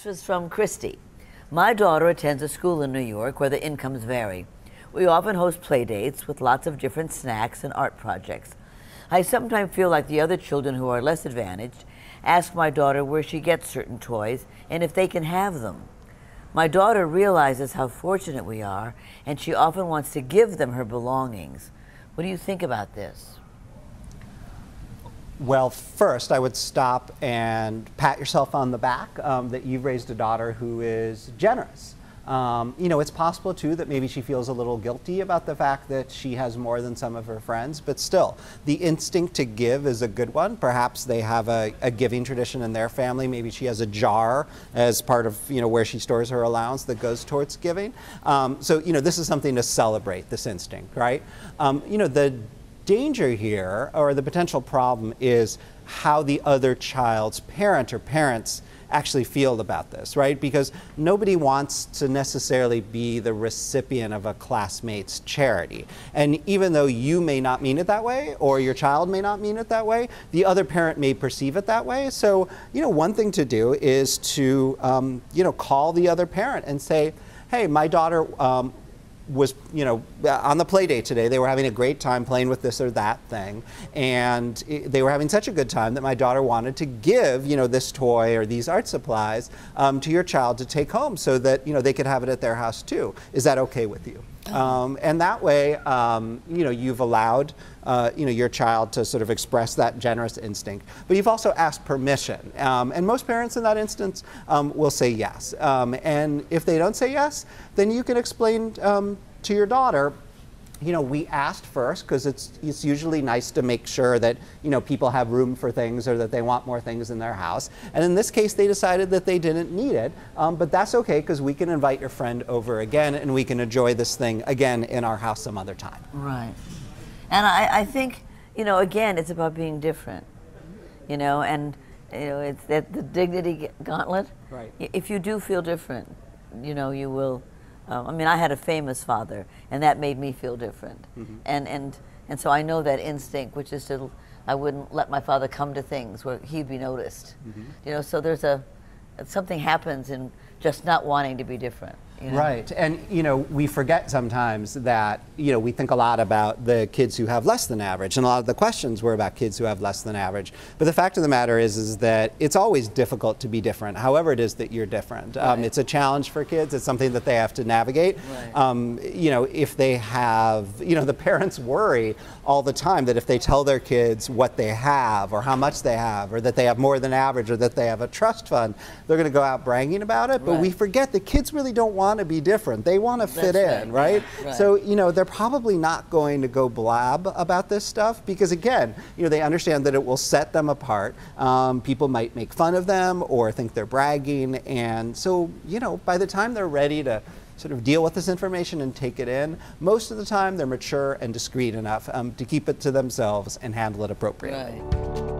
This was from Christy. My daughter attends a school in New York where the incomes vary. We often host play dates with lots of different snacks and art projects. I sometimes feel like the other children who are less advantaged ask my daughter where she gets certain toys and if they can have them. My daughter realizes how fortunate we are, and she often wants to give them her belongings. What do you think about this? Well, first, I would stop and pat yourself on the back that you've raised a daughter who is generous. You know, it's possible, too, that maybe she feels a little guilty about the fact that she has more than some of her friends, but still, the instinct to give is a good one. Perhaps they have a giving tradition in their family. Maybe she has a jar as part of, you know, where she stores her allowance that goes towards giving. So, you know, this is something to celebrate, this instinct, right? You know, the danger here, or the potential problem, is how the other child's parent or parents actually feel about this, right? Because nobody wants to necessarily be the recipient of a classmate's charity. And even though you may not mean it that way, or your child may not mean it that way, the other parent may perceive it that way. So, you know, one thing to do is to, you know, call the other parent and say, hey, my daughter was, you know, on the play date today, they were having a great time playing with this or that thing, and they were having such a good time that my daughter wanted to give, you know, this toy or these art supplies to your child to take home so that, you know, they could have it at their house too. Is that okay with you? And that way, you know, you've allowed, you know, your child to sort of express that generous instinct, but you've also asked permission. And most parents in that instance will say yes. And if they don't say yes, then you can explain to your daughter, you know, we asked first because it's usually nice to make sure that, you know, people have room for things or that they want more things in their house. And in this case, they decided that they didn't need it, but that's okay because we can invite your friend over again and we can enjoy this thing again in our house some other time. Right. And I think, you know, again, it's about being different, you know, and, you know, it's that the dignity gauntlet. Right. If you do feel different, you know, you will. I mean, I had a famous father, and that made me feel different. Mm-hmm. And so I know that instinct, which is to, I wouldn't let my father come to things where he'd be noticed. Mm-hmm. You know, so there's something happens in just not wanting to be different. You know? Right, and you know, we forget sometimes that, you know, we think a lot about the kids who have less than average, and a lot of the questions were about kids who have less than average. But the fact of the matter is that it's always difficult to be different, however it is that you're different. Right. It's a challenge for kids. It's something that they have to navigate. Right. You know, if they have, you know, the parents worry all the time that if they tell their kids what they have, or how much they have, or that they have more than average, or that they have a trust fund, they're going to go out bragging about it. But we forget that kids really don't want to be different. They want to fit in, right? Right? So, you know, they're probably not going to go blab about this stuff because, again, you know, they understand that it will set them apart. People might make fun of them or think they're bragging. And so, you know, by the time they're ready to sort of deal with this information and take it in, most of the time they're mature and discreet enough to keep it to themselves and handle it appropriately. Right.